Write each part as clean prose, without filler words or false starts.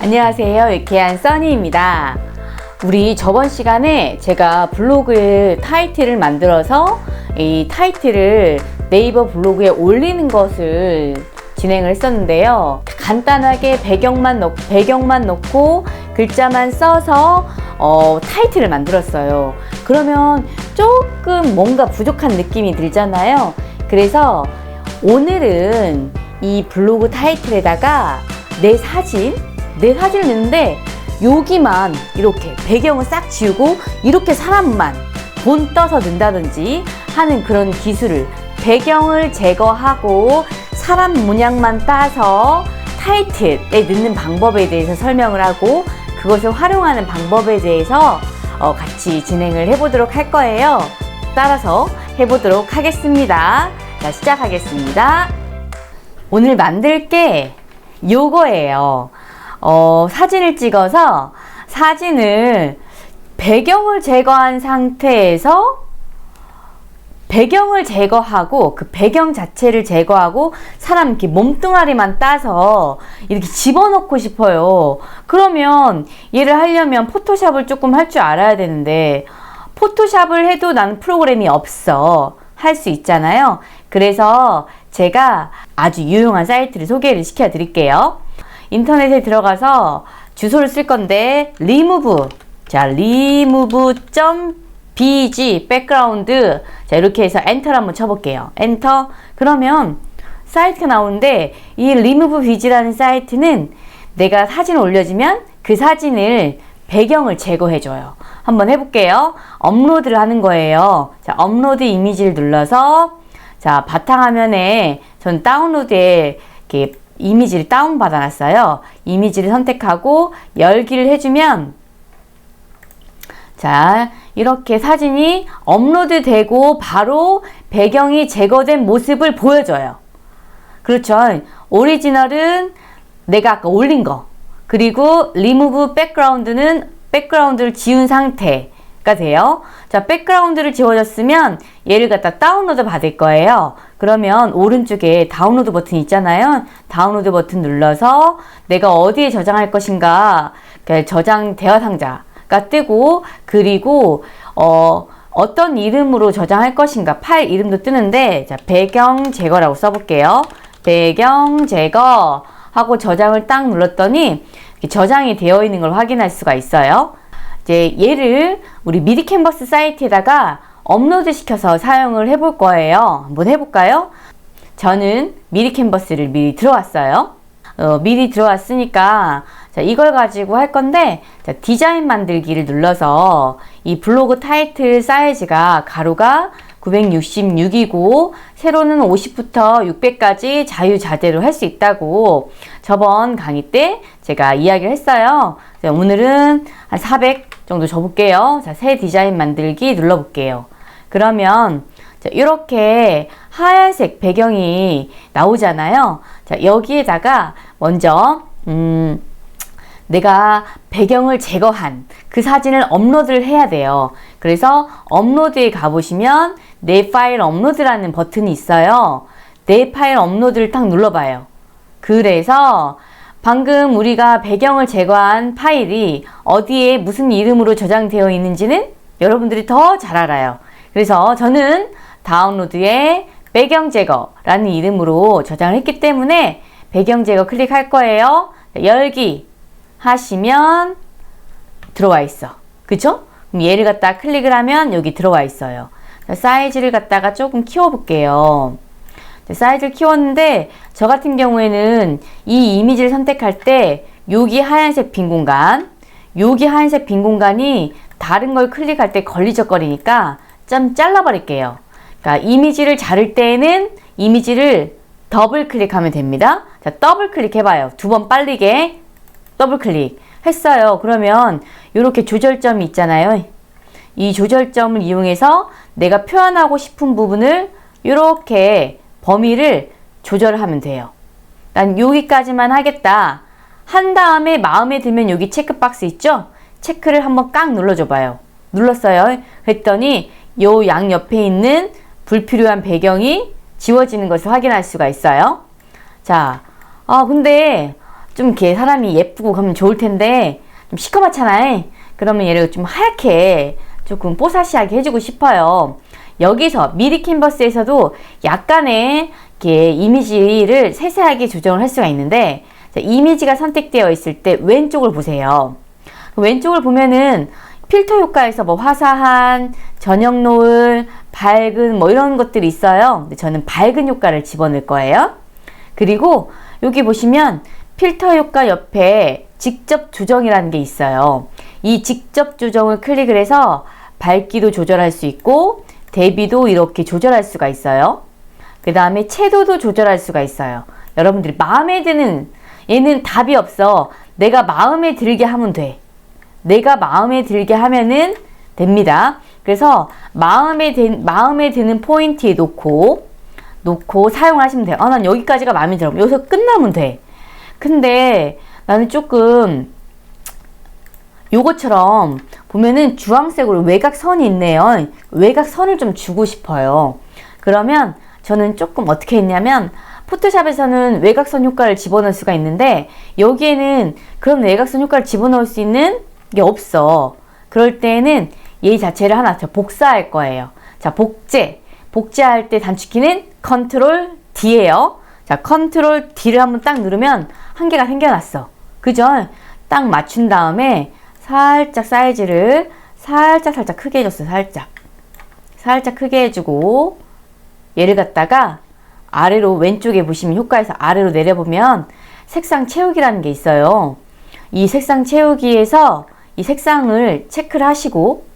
안녕하세요. 유쾌한 써니입니다. 우리 저번 시간에 제가 블로그에 타이틀을 만들어서 이 타이틀을 네이버 블로그에 올리는 것을 진행을 했었는데요. 간단하게 배경만 넣고 글자만 써서 타이틀을 만들었어요. 그러면 조금 뭔가 부족한 느낌이 들잖아요. 그래서 오늘은 이 블로그 타이틀에다가 내 사진을 넣는데 여기만 이렇게 배경을 싹 지우고 이렇게 사람만 본 떠서 넣는다든지 하는 그런 기술을, 배경을 제거하고 사람 모양만 따서 타이틀에 넣는 방법에 대해서 설명을 하고 그것을 활용하는 방법에 대해서 같이 진행을 해보도록 할 거예요. 따라서 해보도록 하겠습니다. 자, 시작하겠습니다. 오늘 만들 게 요거예요. 사진을 찍어서 사진을 배경을 제거한 상태에서 배경을 제거하고 그 배경 자체를 제거하고 사람 이렇게 몸뚱아리만 따서 이렇게 집어넣고 싶어요. 그러면 얘를 하려면 포토샵을 조금 할 줄 알아야 되는데 포토샵을 해도 나는 프로그램이 없어. 할 수 있잖아요. 그래서 제가 아주 유용한 사이트를 소개를 시켜 드릴게요. 인터넷에 들어가서 주소를 쓸 건데 remove, 자 remove.bg 백그라운드, 자 이렇게 해서 엔터를 한번 쳐볼게요. 엔터. 그러면 사이트가 나오는데 이 remove.bg라는 사이트는 내가 사진을 올려주면 그 사진을 배경을 제거해줘요. 한번 해볼게요. 업로드를 하는 거예요. 자 업로드 이미지를 눌러서 자 바탕화면에 전 다운로드에 이렇게 이미지를 다운받아 놨어요. 이미지를 선택하고 열기를 해주면 자 이렇게 사진이 업로드 되고 바로 배경이 제거된 모습을 보여줘요. 그렇죠. 오리지널은 내가 아까 올린 거, 그리고 리무브 백그라운드는 백그라운드를 지운 상태가 돼요. 자 백그라운드를 지워졌으면 얘를 갖다 다운로드 받을 거예요. 그러면 오른쪽에 다운로드 버튼 있잖아요. 다운로드 버튼 눌러서 내가 어디에 저장할 것인가, 저장 대화 상자가 뜨고, 그리고 어떤 이름으로 저장할 것인가 파일 이름도 뜨는데, 자 배경 제거라고 써볼게요. 배경 제거 하고 저장을 딱 눌렀더니 저장이 되어 있는 걸 확인할 수가 있어요. 이제 얘를 우리 미리 캔버스 사이트에다가 업로드 시켜서 사용을 해볼 거예요. 한번 해볼까요? 저는 미리 캔버스를 미리 들어왔어요. 미리 들어왔으니까 자, 이걸 가지고 할 건데, 자, 디자인 만들기를 눌러서 이 블로그 타이틀 사이즈가 가로가 966이고 세로는 50부터 600까지 자유자재로 할 수 있다고 저번 강의 때 제가 이야기를 했어요. 자, 오늘은 한 400 정도 줘볼게요. 자, 새 디자인 만들기 눌러볼게요. 그러면 자, 이렇게 하얀색 배경이 나오잖아요. 자, 여기에다가 먼저 내가 배경을 제거한 그 사진을 업로드를 해야 돼요. 그래서 업로드에 가보시면 내 파일 업로드라는 버튼이 있어요. 내 파일 업로드를 딱 눌러봐요. 그래서 방금 우리가 배경을 제거한 파일이 어디에 무슨 이름으로 저장되어 있는지는 여러분들이 더 잘 알아요. 그래서 저는 다운로드에 배경 제거라는 이름으로 저장을 했기 때문에 배경 제거 클릭할 거예요. 열기 하시면 들어와 있어. 그쵸? 그럼 얘를 갖다 클릭을 하면 여기 들어와 있어요. 사이즈를 갖다가 조금 키워볼게요. 사이즈를 키웠는데 저 같은 경우에는 이 이미지를 선택할 때 여기 하얀색 빈 공간, 여기 하얀색 빈 공간이 다른 걸 클릭할 때 걸리적거리니까 좀 잘라버릴게요. 그러니까 이미지를 자를 때에는 이미지를 더블 클릭하면 됩니다. 자, 더블 클릭해봐요. 2번 빠르게 더블 클릭 했어요. 그러면 이렇게 조절점이 있잖아요. 이 조절점을 이용해서 내가 표현하고 싶은 부분을 이렇게 범위를 조절하면 돼요. 난 여기까지만 하겠다 한 다음에 마음에 들면 여기 체크박스 있죠? 체크를 한번 꽉 눌러줘봐요. 눌렀어요. 그랬더니 요 양옆에 있는 불필요한 배경이 지워지는 것을 확인할 수가 있어요. 자, 근데 좀 이렇게 사람이 예쁘고 그러면 좋을 텐데 좀 시커멓잖아요. 그러면 얘를 좀 하얗게 조금 뽀사시하게 해주고 싶어요. 여기서 미리 캔버스에서도 약간의 이렇게 이미지를 세세하게 조정을 할 수가 있는데, 자, 이미지가 선택되어 있을 때 왼쪽을 보세요. 왼쪽을 보면은 필터 효과에서 뭐 화사한, 저녁 노을, 밝은 뭐 이런 것들이 있어요. 근데 저는 밝은 효과를 집어넣을 거예요. 그리고 여기 보시면 필터 효과 옆에 직접 조정이라는 게 있어요. 이 직접 조정을 클릭을 해서 밝기도 조절할 수 있고 대비도 이렇게 조절할 수가 있어요. 그 다음에 채도도 조절할 수가 있어요. 여러분들이 마음에 드는, 얘는 답이 없어. 내가 마음에 들게 하면 돼. 내가 마음에 들게 하면은 됩니다. 그래서 마음에 드는 포인트에 놓고 사용하시면 돼요. 난 여기까지가 마음에 들어. 여기서 끝나면 돼. 근데 나는 조금 요것처럼 보면은 주황색으로 외곽선이 있네요. 외곽선을 좀 주고 싶어요. 그러면 저는 조금 어떻게 했냐면, 포토샵에서는 외곽선 효과를 집어넣을 수가 있는데 여기에는 그런 외곽선 효과를 집어넣을 수 있는 게 없어. 그럴 때는 얘 자체를 하나 더 복사할 거예요. 자, 복제할 때 단축키는 컨트롤 D예요. 자, 컨트롤 D를 한번 딱 누르면 한 개가 생겨났어. 그죠? 딱 맞춘 다음에 살짝 사이즈를 살짝 크게 해줬어. 살짝 크게 해주고 얘를 갖다가 아래로, 왼쪽에 보시면 효과에서 아래로 내려보면 색상 채우기라는 게 있어요. 이 색상 채우기에서 이 색상을 체크를 하시고,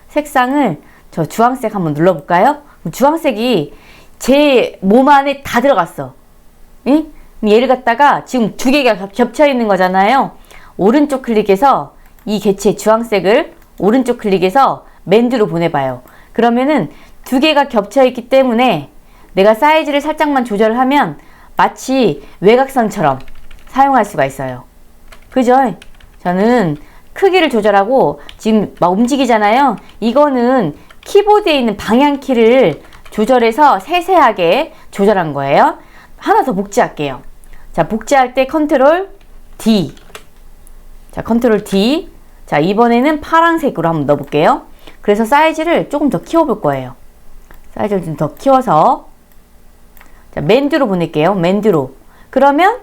색상을 저 주황색 한번 눌러볼까요? 주황색이 제 몸 안에 다 들어갔어. 응? 얘를 갖다가 지금 두 개가 겹쳐 있는 거잖아요. 오른쪽 클릭해서 이 개체 주황색을 오른쪽 클릭해서 맨드로 보내봐요. 그러면은 두 개가 겹쳐 있기 때문에 내가 사이즈를 살짝만 조절하면 마치 외곽선처럼 사용할 수가 있어요. 그죠? 저는 크기를 조절하고 지금 막 움직이잖아요. 이거는 키보드에 있는 방향키를 조절해서 세세하게 조절한 거예요. 하나 더 복제할게요. 자, 복제할 때 컨트롤 D. 자, 컨트롤 D. 자, 이번에는 파란색으로 한번 넣어볼게요. 그래서 사이즈를 조금 더 키워볼 거예요. 사이즈를 좀 더 키워서, 자, 맨드로 보낼게요. 맨드로. 그러면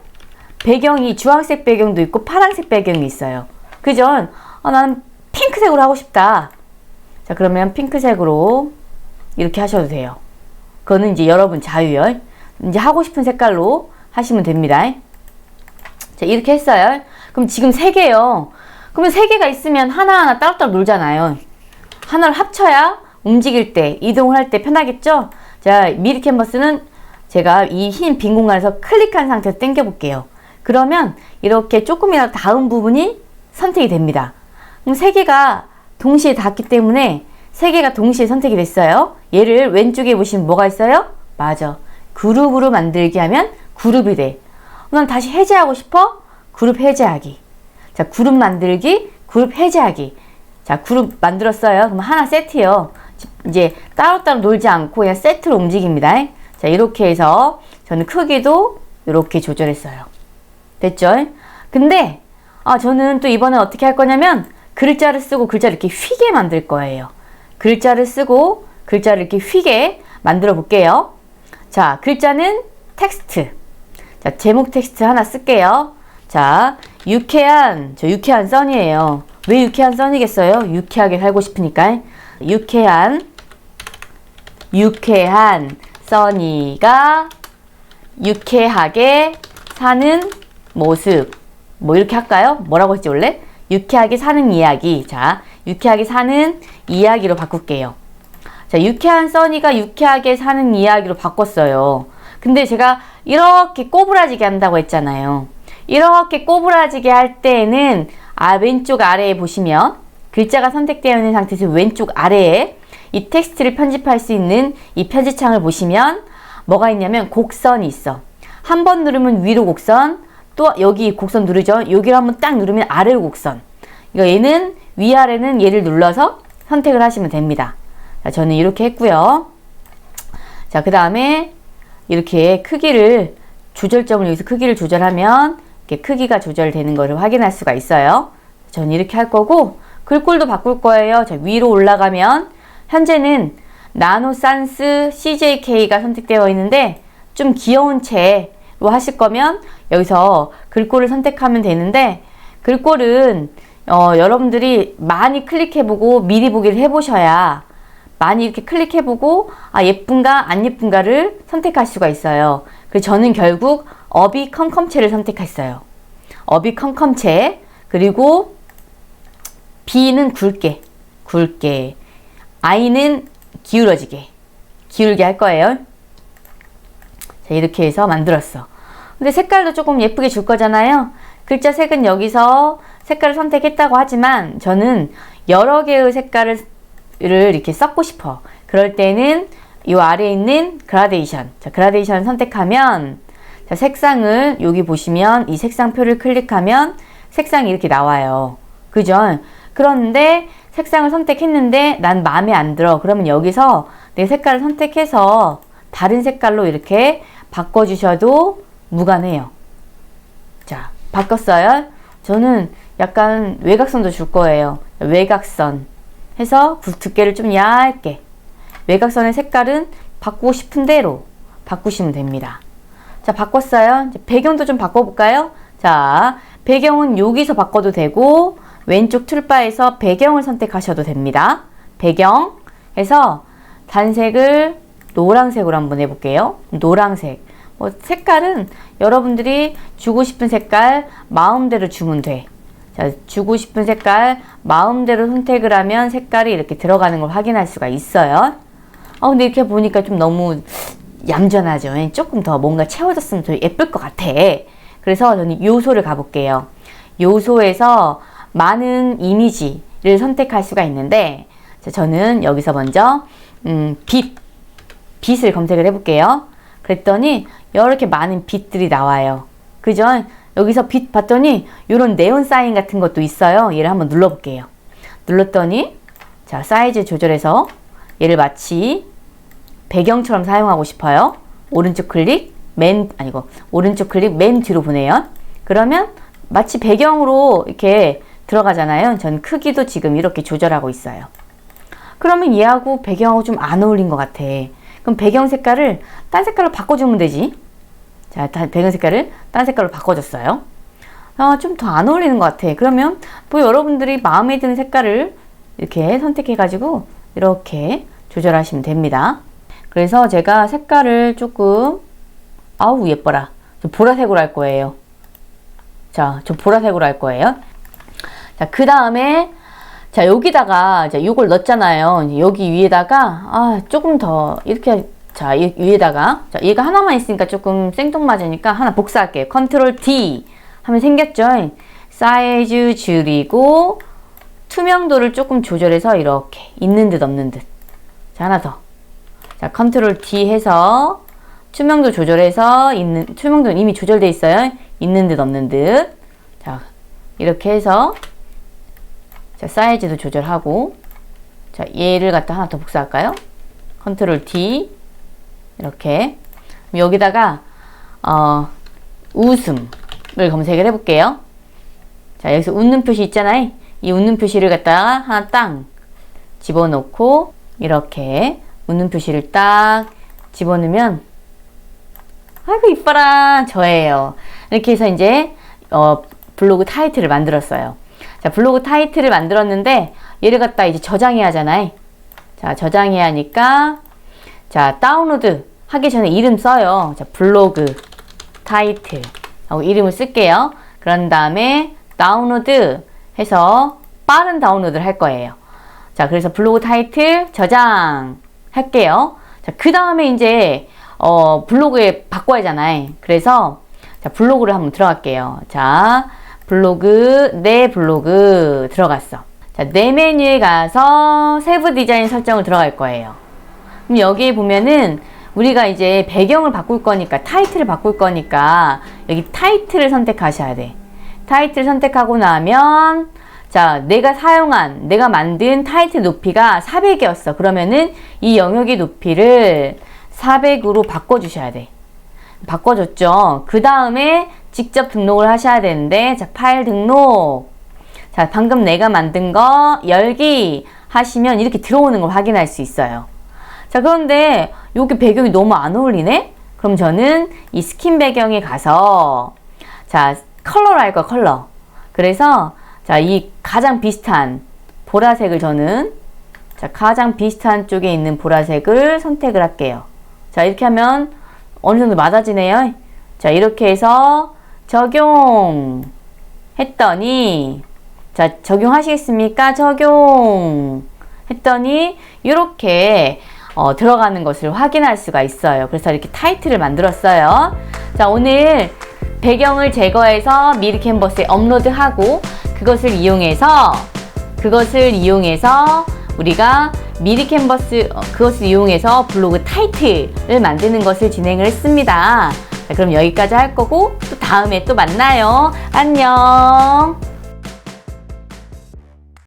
배경이 주황색 배경도 있고 파란색 배경이 있어요. 그죠? 나는 핑크색으로 하고 싶다. 자, 그러면 핑크색으로 이렇게 하셔도 돼요. 그거는 이제 여러분 자유요. 이제 하고 싶은 색깔로 하시면 됩니다. 자, 이렇게 했어요. 그럼 지금 3개요. 그러면 3개가 있으면 하나하나 따로따로 놀잖아요. 하나를 합쳐야 움직일 때, 이동을 할 때 편하겠죠? 자, 미리 캔버스는 제가 이 흰 빈 공간에서 클릭한 상태에서 당겨 볼게요. 그러면 이렇게 조금이라도 닿은 부분이 선택이 됩니다. 그럼 3개가 동시에 닿기 때문에 3개가 동시에 선택이 됐어요. 얘를 왼쪽에 보시면 뭐가 있어요? 맞아. 그룹으로 만들기 하면 그룹이 돼. 난 다시 해제하고 싶어? 그룹 해제하기. 자, 그룹 만들기, 그룹 해제하기. 자, 그룹 만들었어요. 그럼 하나 세트요. 이제 따로따로 놀지 않고 그냥 세트로 움직입니다. 자, 이렇게 해서 저는 크기도 이렇게 조절했어요. 됐죠? 근데 저는 또 이번에 어떻게 할 거냐면 글자를 쓰고 글자를 이렇게 휘게 만들 거예요. 글자를 쓰고 글자를 이렇게 휘게 만들어 볼게요. 자, 글자는 텍스트. 자, 제목 텍스트 하나 쓸게요. 자, 유쾌한 써니예요. 왜 유쾌한 써니겠어요? 유쾌하게 살고 싶으니까. 유쾌한 써니가 유쾌하게 사는 모습. 뭐 이렇게 할까요? 뭐라고 했지 원래? 유쾌하게 사는 이야기. 자, 유쾌하게 사는 이야기로 바꿀게요. 자, 유쾌한 써니가 유쾌하게 사는 이야기로 바꿨어요. 근데 제가 이렇게 꼬부라지게 한다고 했잖아요. 이렇게 꼬부라지게 할 때에는 왼쪽 아래에 보시면 글자가 선택되어 있는 상태에서 왼쪽 아래에 이 텍스트를 편집할 수 있는 이 편집창을 보시면 뭐가 있냐면 곡선이 있어. 한 번 누르면 위로 곡선, 또 여기 곡선 누르죠. 여기를 한번 딱 누르면 아래로 곡선. 얘는 위아래는 얘를 눌러서 선택을 하시면 됩니다. 자, 저는 이렇게 했고요. 자, 그 다음에 이렇게 크기를 조절점을 여기서 크기를 조절하면 이렇게 크기가 조절되는 것을 확인할 수가 있어요. 전 이렇게 할 거고, 글꼴도 바꿀 거예요. 자, 위로 올라가면 현재는 나노산스 CJK가 선택되어 있는데 좀 귀여운 채로 하실 거면 여기서 글꼴을 선택하면 되는데, 글꼴은 여러분들이 많이 클릭해보고 미리 보기를 해보셔야 많이 이렇게 클릭해보고 예쁜가 안 예쁜가를 선택할 수가 있어요. 그래서 저는 결국 어비 컴컴체를 선택했어요. 어비 컴컴체, 그리고 B는 굵게, I는 기울게 할 거예요. 자, 이렇게 해서 만들었어. 근데 색깔도 조금 예쁘게 줄 거잖아요. 글자 색은 여기서 색깔을 선택했다고 하지만 저는 여러 개의 색깔을 이렇게 섞고 싶어. 그럴 때는 이 아래에 있는 그라데이션, 자, 그라데이션 선택하면, 자, 색상을 여기 보시면 이 색상표를 클릭하면 색상이 이렇게 나와요. 그죠? 그런데 색상을 선택했는데 난 마음에 안 들어. 그러면 여기서 내 색깔을 선택해서 다른 색깔로 이렇게 바꿔주셔도 무관해요. 자, 바꿨어요. 저는 약간 외곽선도 줄 거예요. 외곽선 해서 두께를 좀 얇게, 외곽선의 색깔은 바꾸고 싶은 대로 바꾸시면 됩니다. 자, 바꿨어요. 이제 배경도 좀 바꿔볼까요? 자, 배경은 여기서 바꿔도 되고 왼쪽 툴바에서 배경을 선택하셔도 됩니다. 배경 해서 단색을 노란색으로 한번 해볼게요. 노란색. 색깔은 여러분들이 주고 싶은 색깔 마음대로 주면 돼. 자, 주고 싶은 색깔 마음대로 선택을 하면 색깔이 이렇게 들어가는 걸 확인할 수가 있어요. 근데 이렇게 보니까 좀 너무 얌전하죠. 조금 더 뭔가 채워졌으면 더 예쁠 것 같아. 그래서 저는 요소를 가볼게요. 요소에서 많은 이미지를 선택할 수가 있는데, 자, 저는 여기서 먼저 빛을 검색을 해볼게요. 그랬더니 이렇게 많은 빛들이 나와요. 그죠? 여기서 빛 봤더니 이런 네온 사인 같은 것도 있어요. 얘를 한번 눌러볼게요. 눌렀더니, 자, 사이즈 조절해서 얘를 마치 배경처럼 사용하고 싶어요. 오른쪽 클릭 맨 뒤로 보내요. 그러면 마치 배경으로 이렇게 들어가잖아요. 전 크기도 지금 이렇게 조절하고 있어요. 그러면 얘하고 배경하고 좀 안 어울린 것 같아. 그럼 배경 색깔을 딴 색깔로 바꿔주면 되지. 자, 배경 색깔을 딴 색깔로 바꿔줬어요. 좀 더 안 어울리는 것 같아. 그러면 뭐 여러분들이 마음에 드는 색깔을 이렇게 선택해가지고 이렇게 조절하시면 됩니다. 그래서 제가 색깔을 조금, 아우 예뻐라, 저 보라색으로 할 거예요. 자, 저 보라색으로 할 거예요. 자, 그 다음에 자, 여기다가 자, 요걸 넣었잖아요. 여기 위에다가 조금 더 이렇게, 자, 위에다가, 자, 얘가 하나만 있으니까 조금 생뚱맞으니까 하나 복사할게요. 컨트롤 D 하면 생겼죠. 사이즈 줄이고 투명도를 조금 조절해서 이렇게 있는 듯 없는 듯. 자, 하나 더. 자, 컨트롤 D 해서 투명도 조절해서 투명도는 이미 조절되어 있어요. 있는 듯 없는 듯. 자, 이렇게 해서, 자, 사이즈도 조절하고, 자, 얘를 갖다 하나 더 복사할까요? 컨트롤 D. 이렇게. 여기다가, 웃음을 검색을 해볼게요. 자, 여기서 웃는 표시 있잖아요. 이 웃는 표시를 갖다가 하나 딱 집어넣고, 이렇게 웃는 표시를 딱 집어넣으면, 아이고, 이뻐라. 저예요. 이렇게 해서 이제, 블로그 타이틀을 만들었어요. 자, 블로그 타이틀을 만들었는데, 얘를 갖다 이제 저장해야 하잖아요. 자, 저장해야 하니까, 자, 다운로드 하기 전에 이름 써요. 자, 블로그 타이틀 하고 이름을 쓸게요. 그런 다음에 다운로드 해서 빠른 다운로드를 할 거예요. 자, 그래서 블로그 타이틀 저장 할게요. 자, 그 다음에 이제 블로그에 바꿔야 하잖아요. 그래서 자, 블로그를 한번 들어갈게요. 자, 내 블로그 들어갔어. 자, 내 메뉴에 가서 세부 디자인 설정을 들어갈 거예요. 그럼 여기 보면은 우리가 이제 배경을 바꿀 거니까, 타이틀을 바꿀 거니까 여기 타이틀을 선택하셔야 돼. 타이틀 선택하고 나면, 자, 내가 만든 타이틀 높이가 400이었어. 그러면은 이 영역의 높이를 400으로 바꿔주셔야 돼. 바꿔줬죠. 그 다음에 직접 등록을 하셔야 되는데, 자, 파일 등록. 자, 방금 내가 만든 거 열기 하시면 이렇게 들어오는 걸 확인할 수 있어요. 자, 그런데 여기 배경이 너무 안 어울리네? 그럼 저는 이 스킨 배경에 가서, 자, 컬러로 할 거야, 컬러. 그래서, 자, 이 가장 비슷한 보라색을 저는, 자, 가장 비슷한 쪽에 있는 보라색을 선택을 할게요. 자, 이렇게 하면 어느 정도 맞아지네요. 자, 이렇게 해서 적용 했더니, 자, 적용하시겠습니까? 적용 했더니 이렇게 들어가는 것을 확인할 수가 있어요. 그래서 이렇게 타이틀을 만들었어요. 자, 오늘 배경을 제거해서 미리 캔버스에 업로드하고 그것을 이용해서 우리가 미리 캔버스 그것을 이용해서 블로그 타이틀을 만드는 것을 진행을 했습니다. 자, 그럼 여기까지 할 거고 또 다음에 또 만나요. 안녕.